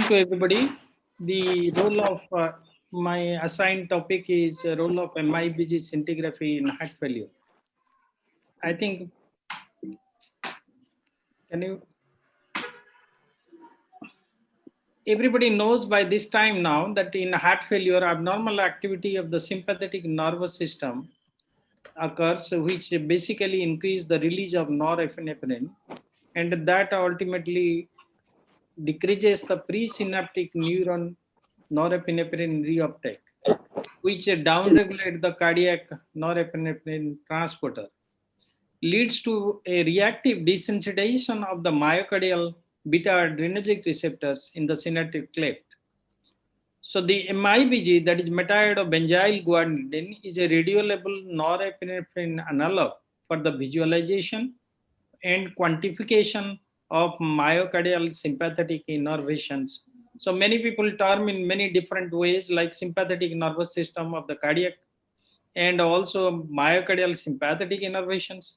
to everybody. The role of my assigned topic is role of MIBG scintigraphy in heart failure. I think, can you, everybody knows by this time now that in heart failure, abnormal activity of the sympathetic nervous system occurs, which basically increase the release of norepinephrine, and that ultimately decreases the presynaptic neuron norepinephrine reuptake, which downregulate the cardiac norepinephrine transporter, leads to a reactive desensitization of the myocardial beta adrenergic receptors in the synaptic cleft. So the MIBG, that is methiobenzyl guanidine, is a radiolabel norepinephrine analog for the visualization and quantification of myocardial sympathetic innervations. So many people term in many different ways, like sympathetic nervous system of the cardiac and also myocardial sympathetic innervations.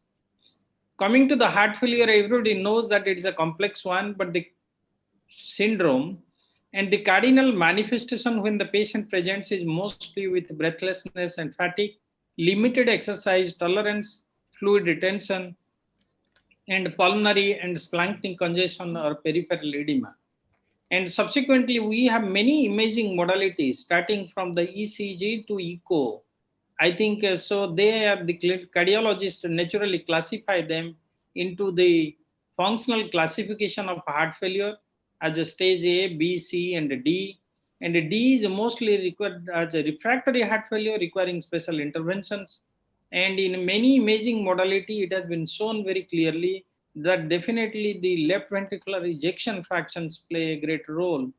Coming to the heart failure, everybody knows that it's a complex one, but the syndrome and the cardinal manifestation when the patient presents is mostly with breathlessness and fatigue, limited exercise tolerance, fluid retention, and pulmonary and splanchnic congestion or peripheral edema. And subsequently, we have many imaging modalities starting from the ECG to echo. I think so. They are the cardiologists naturally classify them into the functional classification of heart failure as a stage A, B, C, and D. And D is mostly required as a refractory heart failure requiring special interventions. And in many imaging modality, it has been shown very clearly that definitely the left ventricular ejection fractions play a great role.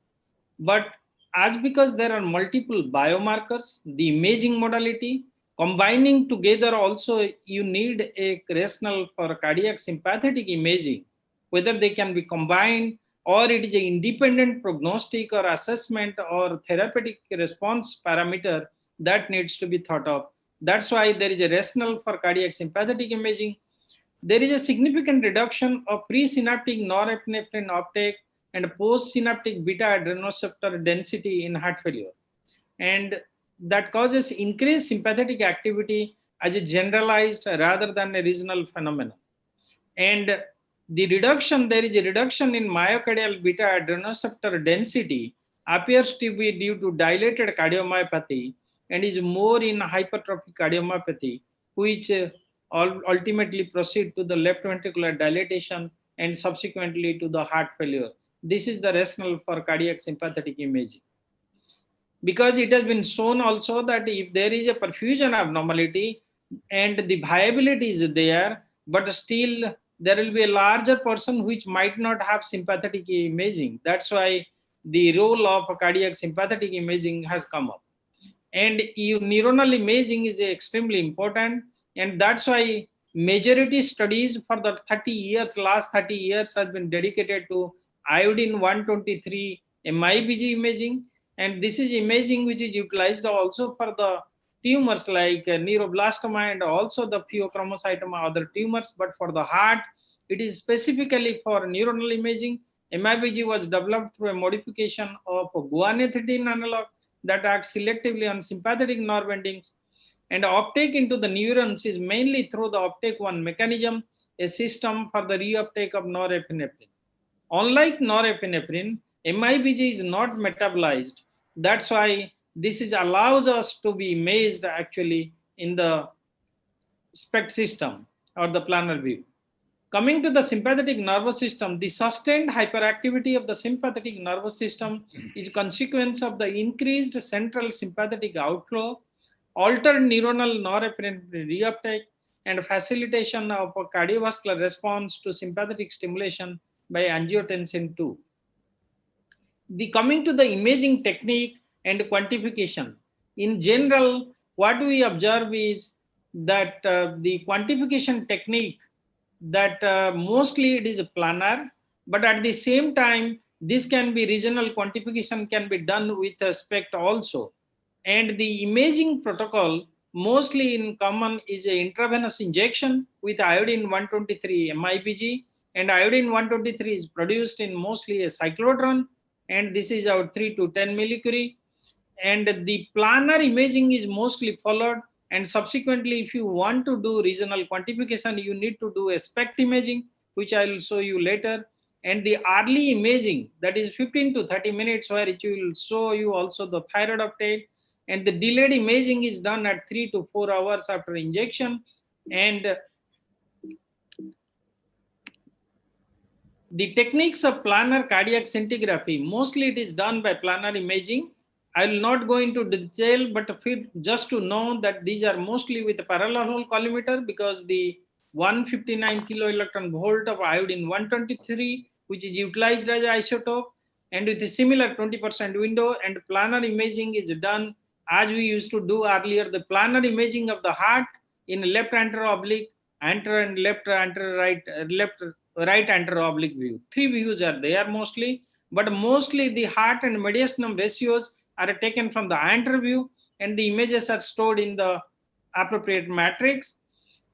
But as because there are multiple biomarkers, the imaging modality, combining together also you need a rationale for cardiac sympathetic imaging, whether they can be combined or it is an independent prognostic or assessment or therapeutic response parameter that needs to be thought of. That's why there is a rationale for cardiac sympathetic imaging. There is a significant reduction of presynaptic norepinephrine uptake and postsynaptic beta adrenoceptor density in heart failure. And that causes increased sympathetic activity as a generalized rather than a regional phenomenon. And the reduction, there is a reduction in myocardial beta adrenoceptor density appears to be due to dilated cardiomyopathy and is more in hypertrophic cardiomyopathy, which ultimately proceed to the left ventricular dilatation and subsequently to the heart failure. This is the rationale for cardiac sympathetic imaging. Because it has been shown also that if there is a perfusion abnormality and the viability is there, but still there will be a larger person which might not have sympathetic imaging. That's why the role of cardiac sympathetic imaging has come up. And neuronal imaging is extremely important, and that's why majority studies for the 30 years, last 30 years has been dedicated to iodine 123 MIBG imaging, and this is imaging which is utilized also for the tumors like neuroblastoma and also the pheochromocytoma, other tumors. But for the heart, it is specifically for neuronal imaging. MIBG was developed through a modification of guanethidine analog that acts selectively on sympathetic nerve endings, and uptake into the neurons is mainly through the uptake one mechanism, a system for the reuptake of norepinephrine. Unlike norepinephrine, MIBG is not metabolized. That's why this is allows us to be imaged actually in the SPECT system or the planar view. Coming to the sympathetic nervous system, the sustained hyperactivity of the sympathetic nervous system is a consequence of the increased central sympathetic outflow, altered neuronal norepinephrine reuptake, and facilitation of a cardiovascular response to sympathetic stimulation by angiotensin II. Coming to the imaging technique and quantification, in general, what we observe is that the quantification technique that mostly it is a planar, but at the same time, this can be regional quantification can be done with a SPECT also. And the imaging protocol mostly in common is a intravenous injection with iodine 123 MIBG, and iodine 123 is produced in mostly a cyclotron, and this is our 3 to 10 millicurie. And the planar imaging is mostly followed. And subsequently, if you want to do regional quantification, you need to do a SPECT imaging, which I will show you later. And the early imaging, that is 15 to 30 minutes, where it will show you also the thyroid uptake. And the delayed imaging is done at 3 to 4 hours after injection. And the techniques of planar cardiac scintigraphy, mostly it is done by planar imaging. I will not go into detail, but just to know that these are mostly with a parallel hole collimator, because the 159 kiloelectron volt of iodine 123, which is utilized as isotope, and with a similar 20% window, and planar imaging is done as we used to do earlier, the planar imaging of the heart in left anterior oblique, anterior and left anterior right anterior oblique view. Three views are there mostly, but mostly the heart and mediastinum ratios are taken from the anterior view, and the images are stored in the appropriate matrix.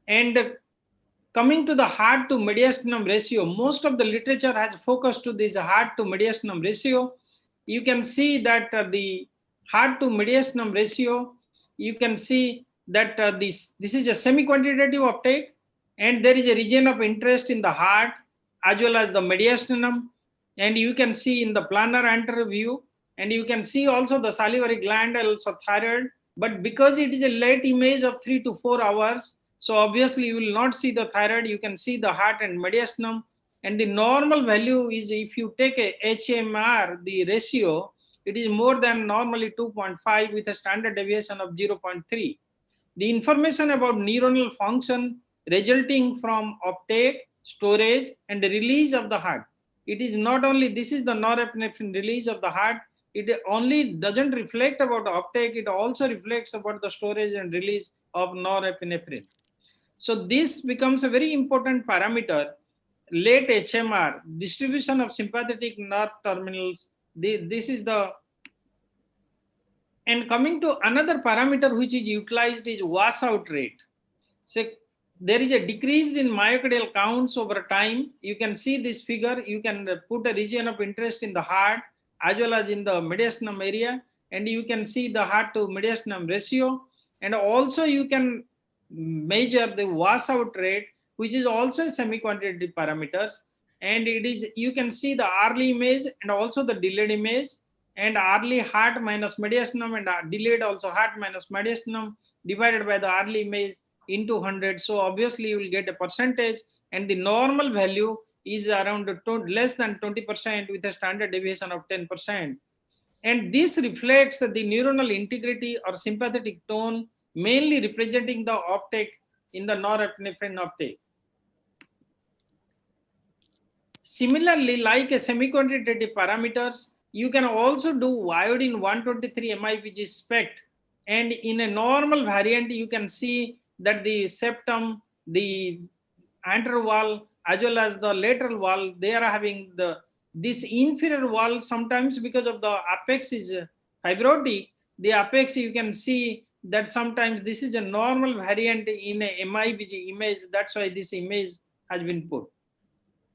And coming to the heart to mediastinum ratio, most of the literature has focused to this heart to mediastinum ratio. You can see that the heart to mediastinum ratio, you can see that this is a semi-quantitative uptake, and there is a region of interest in the heart as well as the mediastinum, and you can see in the planar anterior view, and you can see also the salivary gland and also thyroid. But because it is a late image of 3 to 4 hours, so obviously you will not see the thyroid, you can see the heart and mediastinum. And the normal value is, if you take a HMR, the ratio, it is more than normally 2.5 with a standard deviation of 0.3. The information about neuronal function resulting from uptake, storage, and the release of the heart. It is not only, this is the norepinephrine release of the heart, it only doesn't reflect about the uptake, it also reflects about the storage and release of norepinephrine. So this becomes a very important parameter. Late HMR, distribution of sympathetic nerve terminals, this is the, and coming to another parameter which is utilized is washout rate. So there is a decrease in myocardial counts over time. You can see this figure, you can put a region of interest in the heart as well as in the mediastinum area, and you can see the heart to mediastinum ratio. And also you can measure the washout rate, which is also a semi-quantitative parameters. And it is, you can see the early image and also the delayed image, and early heart minus mediastinum and delayed also heart minus mediastinum divided by the early image into 100. So obviously you will get a percentage, and the normal value is around less than 20% with a standard deviation of 10%. And this reflects the neuronal integrity or sympathetic tone, mainly representing the uptake in the norepinephrine uptake. Similarly, like a semi-quantitative parameters, you can also do iodine 123 MIPG SPECT, and in a normal variant, you can see that the septum, the anterior wall, as well as the lateral wall, they are having this inferior wall. Sometimes because of the apex is fibrotic, the apex, you can see that sometimes this is a normal variant in a MIPG image. That's why this image has been put.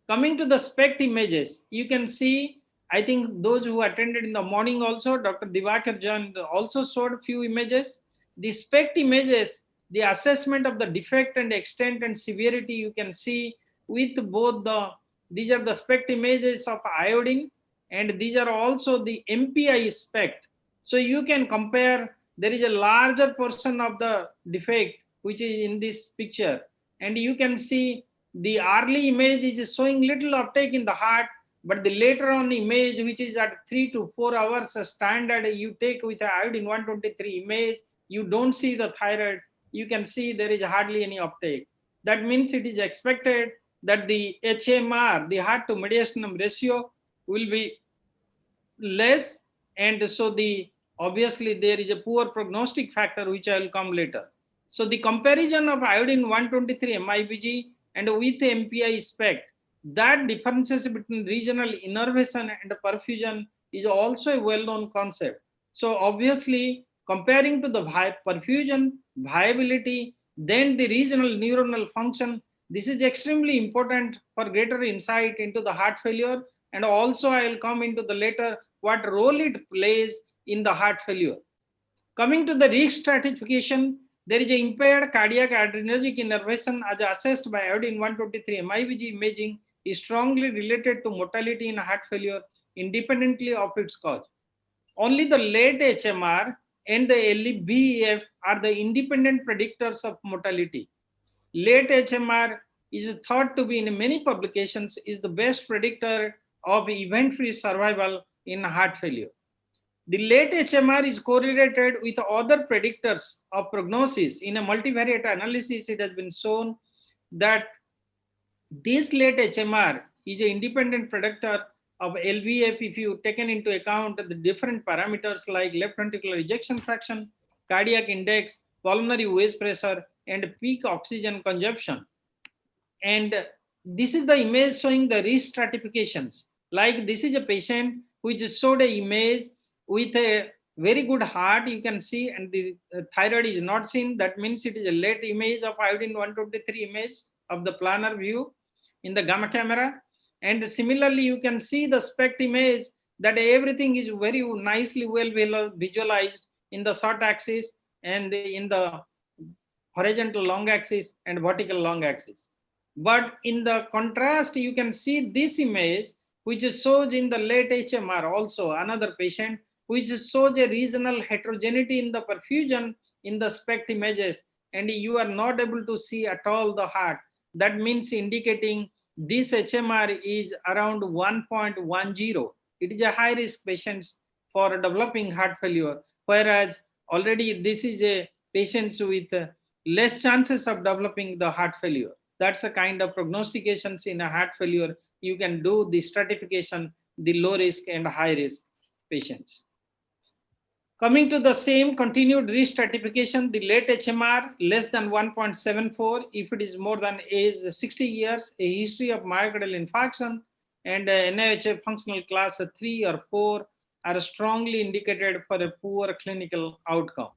Coming to the SPECT images, you can see, I think those who attended in the morning also, Dr. Divakar Jain also showed a few images. The SPECT images, the assessment of the defect and extent and severity, you can see with both these are the SPECT images of iodine, and these are also the MPI SPECT. So you can compare, there is a larger portion of the defect which is in this picture, and you can see the early image is showing little uptake in the heart, but the later on image, which is at 3 to 4 hours standard, you take with iodine 123 image, you don't see the thyroid, you can see there is hardly any uptake. That means it is expected that the HMR, the heart to mediastinum ratio, will be less, and so the obviously there is a poor prognostic factor which I will come later. So the comparison of iodine 123 MIPG and with MPI SPECT, that differences between regional innervation and perfusion is also a well-known concept. So obviously comparing to the perfusion viability, then the regional neuronal function, this is extremely important for greater insight into the heart failure. And also I will come into the later what role it plays in the heart failure. Coming to the risk stratification, there is a impaired cardiac adrenergic innervation as assessed by iodine 123 MIBG imaging is strongly related to mortality in heart failure independently of its cause. Only the late HMR and the LVEF are the independent predictors of mortality. Late HMR is thought to be in many publications is the best predictor of event-free survival in heart failure. The late HMR is correlated with other predictors of prognosis. In a multivariate analysis, it has been shown that this late HMR is an independent predictor of LVEF if you taken into account the different parameters like left ventricular ejection fraction, cardiac index, pulmonary wedge pressure, and peak oxygen consumption. And this is the image showing the risk stratifications. Like this is a patient who just showed an image with a very good heart, you can see, and the thyroid is not seen. That means it is a late image of iodine 123 image of the planar view in the gamma camera. And similarly, you can see the SPECT image that everything is very nicely well visualized in the short axis and in the horizontal long axis and vertical long axis. But in the contrast, you can see this image, which shows in the late HMR also another patient, which shows a regional heterogeneity in the perfusion in the SPECT images, and you are not able to see at all the heart. That means indicating this HMR is around 1.10. It is a high risk patients for developing heart failure, whereas already this is a patients with less chances of developing the heart failure. That's a kind of prognostications in a heart failure. You can do the stratification, the low risk and high risk patients. Coming to the same continued risk stratification, the late HMR less than 1.74 if it is more than age 60 years, a history of myocardial infarction, and NIH functional class 3 or 4 are strongly indicated for a poor clinical outcome.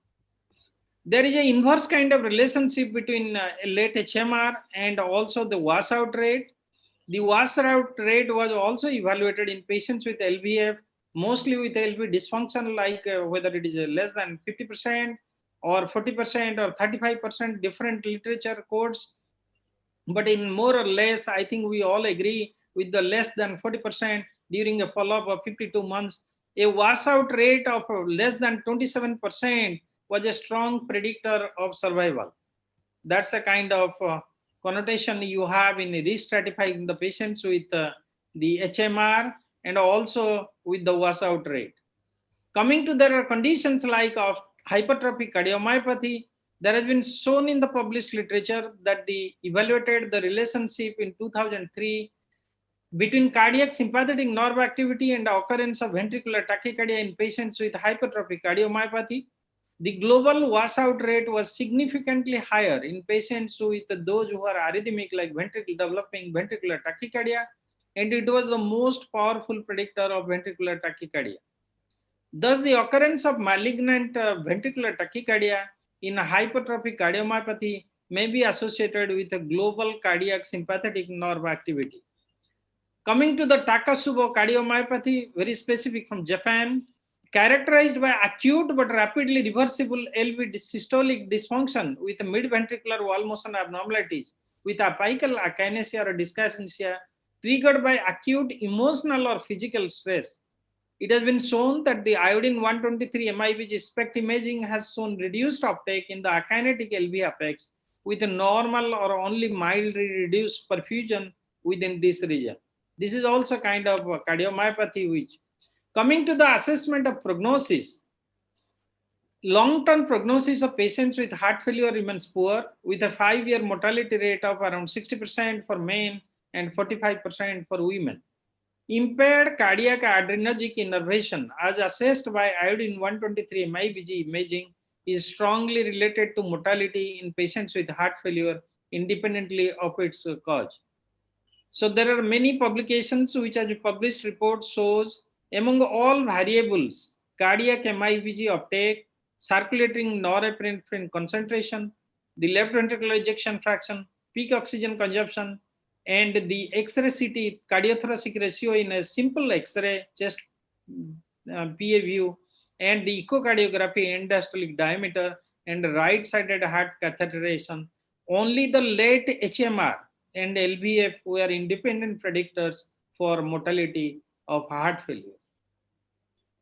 There is an inverse kind of relationship between late HMR and also the washout rate. The washout rate was also evaluated in patients with LVF, mostly with LV dysfunction, like whether it is less than 50% or 40% or 35%, different literature codes. But in more or less, I think we all agree with the less than 40% during a follow-up of 52 months. A washout rate of less than 27% was a strong predictor of survival. That's a kind of connotation you have in re-stratifying the patients with the HMR and also with the washout rate. Coming to there are conditions like of hypertrophic cardiomyopathy. There has been shown in the published literature that the evaluated the relationship in 2003 between cardiac sympathetic nerve activity and the occurrence of ventricular tachycardia in patients with hypertrophic cardiomyopathy. The global washout rate was significantly higher in patients with those who are arrhythmic, like developing ventricular tachycardia, and it was the most powerful predictor of ventricular tachycardia. Thus, the occurrence of malignant ventricular tachycardia in hypertrophic cardiomyopathy may be associated with a global cardiac sympathetic nerve activity. Coming to the Takotsubo cardiomyopathy, very specific from Japan, characterized by acute but rapidly reversible LV systolic dysfunction with mid-ventricular wall motion abnormalities, with apical akinesia or dyskinesia triggered by acute emotional or physical stress. It has been shown that the iodine 123 MIBG SPECT imaging has shown reduced uptake in the akinetic LV apex with a normal or only mildly reduced perfusion within this region. This is also kind of cardiomyopathy which. Coming to the assessment of prognosis, long-term prognosis of patients with heart failure remains poor with a 5-year mortality rate of around 60% for men and 45% for women. Impaired cardiac adrenergic innervation as assessed by iodine 123 MIBG imaging is strongly related to mortality in patients with heart failure independently of its cause. So there are many publications which have published reports shows among all variables, cardiac MIBG uptake, circulating norepinephrine concentration, the left ventricular ejection fraction, peak oxygen consumption, and the X-ray CT cardiothoracic ratio in a simple X-ray chest PA view, and the echocardiography, end-diastolic diameter, and right-sided heart catheterization. Only the late HMR and LVF were independent predictors for mortality of heart failure.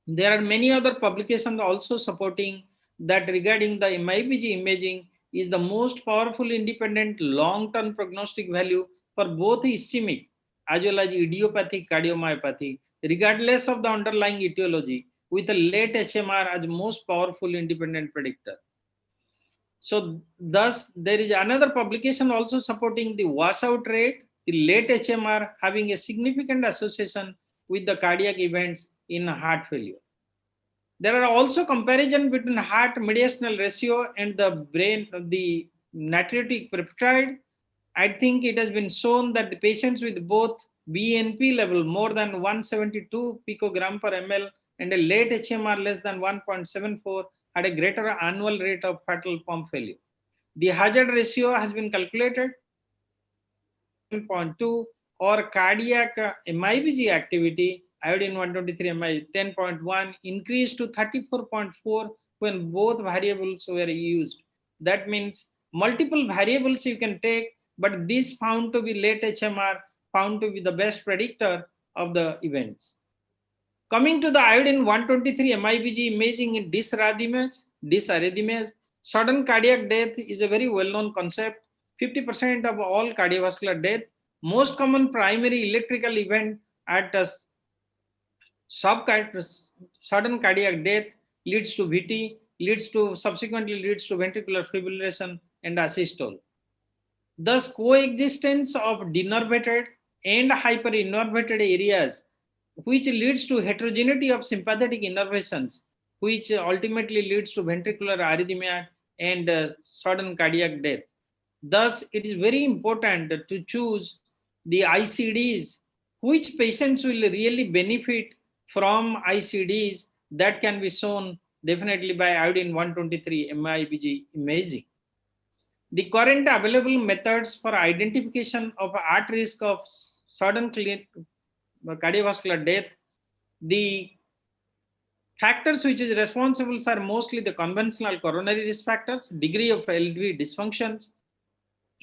There are many other publications also supporting that regarding the MIBG imaging is the most powerful independent long-term prognostic value for both ischemic as well as idiopathic cardiomyopathy, regardless of the underlying etiology, with a late HMR as most powerful independent predictor. So thus there is another publication also supporting the washout rate, the late HMR having a significant association with the cardiac events in heart failure. There are also comparison between heart mediastinal ratio and the brain, the natriuretic peptide. I think it has been shown that the patients with both BNP level more than 172 picogram per ml and a late HMR less than 1.74 had a greater annual rate of fatal pump failure. The hazard ratio has been calculated 7.2 or cardiac MIBG activity iodine 123 MI 10.1 increased to 34.4 when both variables were used. That means multiple variables you can take, but this found to be late HMR found to be the best predictor of the events. Coming to the iodine 123 MIBG imaging in dysarrhythmias, sudden cardiac death is a very well-known concept. 50% of all cardiovascular death, most common primary electrical event at a sudden cardiac death leads to VT, subsequently leads to ventricular fibrillation and asystole. Thus, coexistence of denervated and hyperinnervated areas, which leads to heterogeneity of sympathetic innervations, which ultimately leads to ventricular arrhythmia and sudden cardiac death. Thus, it is very important to choose the ICDs, which patients will really benefit from ICDs that can be shown definitely by iodine 123 MIBG imaging. The current available methods for identification of at risk of sudden cardiovascular death, the factors which is responsible are mostly the conventional coronary risk factors, degree of LV dysfunctions,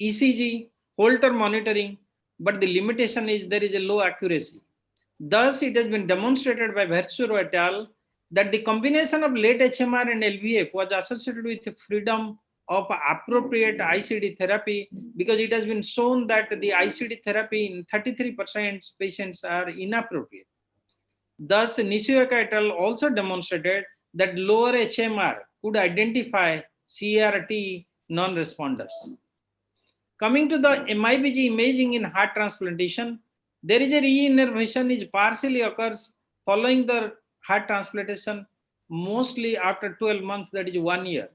ECG, Holter monitoring, but the limitation is there is a low accuracy. Thus, it has been demonstrated by Verchero et al. That the combination of late HMR and LVF was associated with freedom of appropriate ICD therapy, because it has been shown that the ICD therapy in 33% patients are inappropriate. Thus, Nishioka et al. Also demonstrated that lower HMR could identify CRT non-responders. Coming to the MIBG imaging in heart transplantation, there is a reinnervation which partially occurs following the heart transplantation, mostly after 12 months, that is 1 year.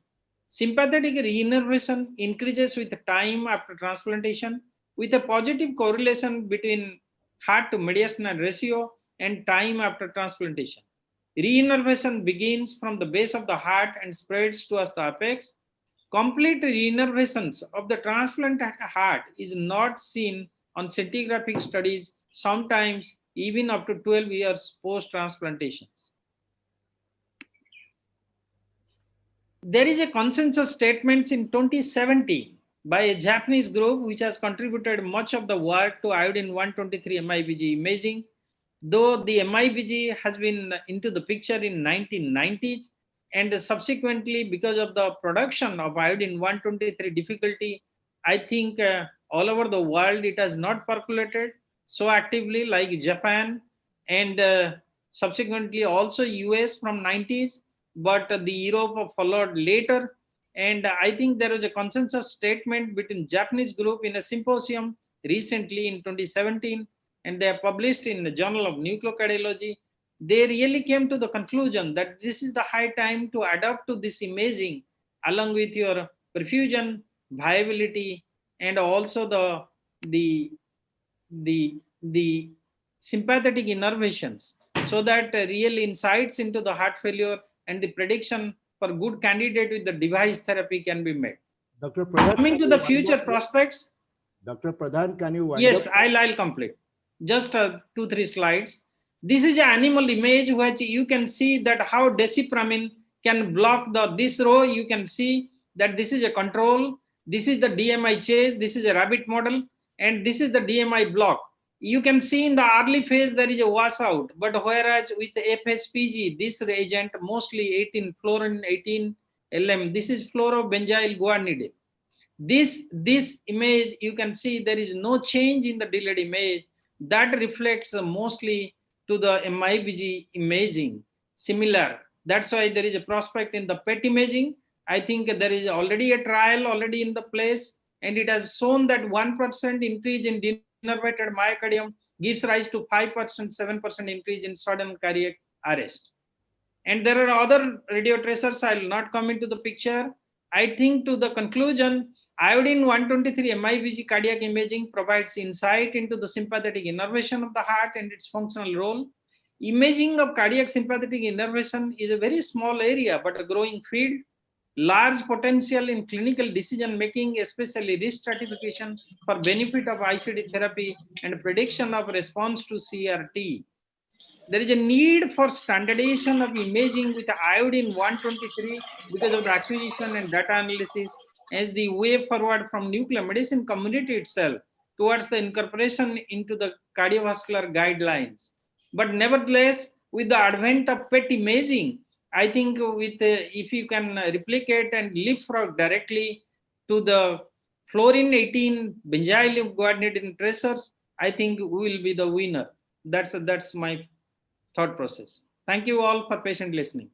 Sympathetic reinnervation increases with time after transplantation, with a positive correlation between heart to mediastinal ratio and time after transplantation. Reinnervation begins from the base of the heart and spreads towards the apex. Complete reinnervations of the transplanted heart is not seen on scintigraphic studies, sometimes even up to 12 years post-transplantations. There is a consensus statement in 2017 by a Japanese group which has contributed much of the work to iodine 123 MIBG imaging. Though the MIBG has been into the picture in 1990s, and subsequently because of the production of iodine 123 difficulty, I think all over the world it has not percolated so actively like Japan, and subsequently also US from 90s, but the Europe followed later. And I think there was a consensus statement between Japanese group in a symposium recently in 2017, and they are published in the Journal of Nucleocardiology. They really came to the conclusion that this is the high time to adapt to this imaging along with your perfusion, viability, and also the sympathetic innervations, so that real insights into the heart failure and the prediction for good candidate with the device therapy can be made. Dr. Pradhan, coming to the future prospects. Dr. Pradhan, can you wind yes, up? I'll complete. Just 2-3 slides. This is an animal image which you can see that how desipramine can block this row. You can see that this is a control. This is the DMI chase. This is a rabbit model. And this is the DMI block. You can see in the early phase there is a washout. But whereas with FSPG, this reagent, mostly 18, fluorine 18 LM, this is fluorobenzyl guanidine. This image, you can see there is no change in the delayed image. That reflects mostly to the MIBG imaging, similar. That's why there is a prospect in the PET imaging. I think there is already a trial already in the place, and it has shown that 1% increase in denervated myocardium gives rise to 5%, 7% increase in sudden cardiac arrest. And there are other radio tracers. I will not come into the picture. I think to the conclusion, iodine 123 MIBG cardiac imaging provides insight into the sympathetic innervation of the heart and its functional role. Imaging of cardiac sympathetic innervation is a very small area, but a growing field. Large potential in clinical decision making, especially risk stratification for benefit of ICD therapy and prediction of response to CRT. There is a need for standardization of imaging with iodine 123 because of the acquisition and data analysis as the way forward from nuclear medicine community itself towards the incorporation into the cardiovascular guidelines. But nevertheless, with the advent of PET imaging, I think with if you can replicate and leapfrog directly to the fluorine 18 benzyl guanidine tracers, I think we will be the winner. That's my thought process. Thank you all for patient listening.